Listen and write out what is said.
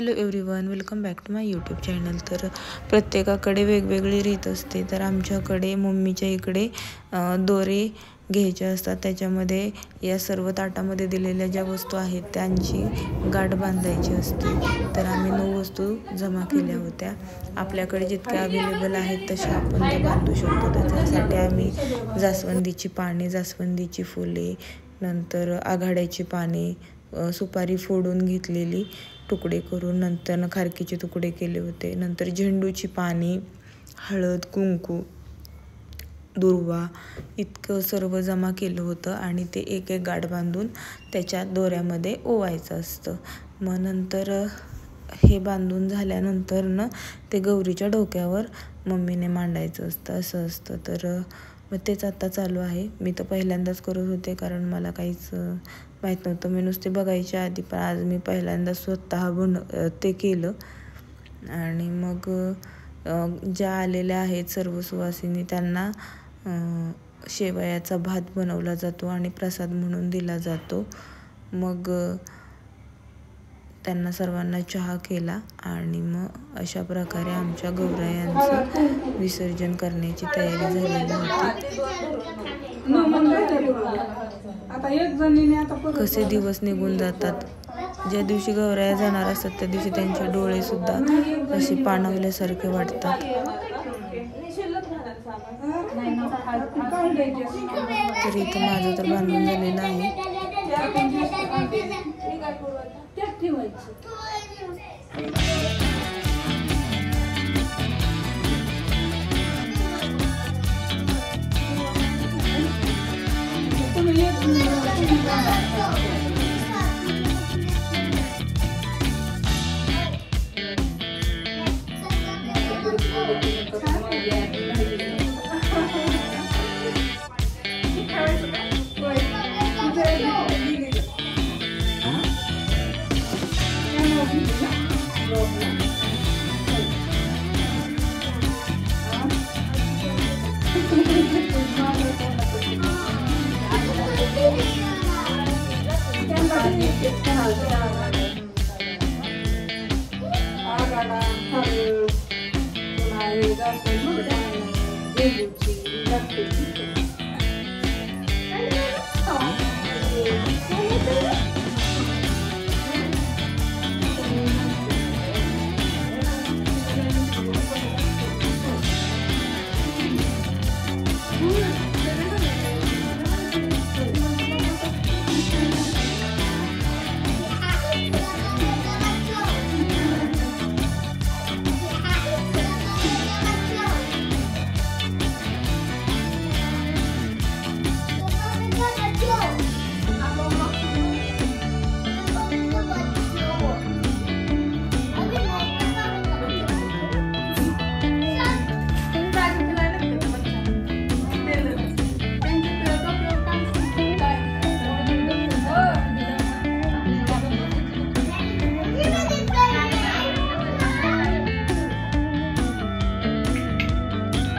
Hello everyone, welcome back to my YouTube channel. तर प्रत्येकाकडे वेगवेगळी रीत असते। तर आमच्याकडे मम्मीच्या इकडे दोरे घ्यायचे असतात, त्याच्यामध्ये या सर्व ताटामध्ये दिलेल्या ज्या वस्तू आहेत त्यांची गाठ बांधायची असते। तर आम्ही 9 वस्तू जमा केल्या होत्या। आपल्याकडे जितक्या अवेलेबल आहेत तशा आपण ते बांधू शकतो। तर त्यासाठी आम्ही जास्वंदीची पाने, जास्वंदीची फुले, नंतर आघाड्याची पाने, सुपारी फोडून घेतलेली तुकडे करून, नंतर खारकीचे तुकडे केले होते, नंतर झेंडूची पाने, हळद, कुंकू, दुर्वा इतकं सर्व जमा केलं होतं आणि ते एक एक गाठ बांधून त्याच्या दोऱ्यामध्ये ओवायचं असतं। मग नंतर हे बांधून झाल्यानंतर ते गौरीच्या डोक्यावर मम्मीने मांडायचं असतं, असं असतं। तर मग तेच आता चालू आहे। मी तर पहिल्यांदाच करत होते, कारण मला काहीच माहीत नव्हतं। मी नुसते बघायच्या आधी, पण आज मी पहिल्यांदा स्वतः ते केलं। आणि मग ज्या आलेल्या आहेत सर्व सुवासिनी त्यांना शेवयाचा भात बनवला जातो आणि प्रसाद म्हणून दिला जातो। मग त्यांना सर्वांना चहा केला आणि मग अशा प्रकारे आमच्या गौरायांचं विसर्जन करण्याची तयारी झालेली होती। कसे दिवस निघून जातात। ज्या दिवशी गौराया जाणार असतात त्या दिवशी त्यांचे डोळे सुद्धा असे पाणवल्यासारखे वाटतात। तर इथं माझं तर बांधून झालेलं आहे।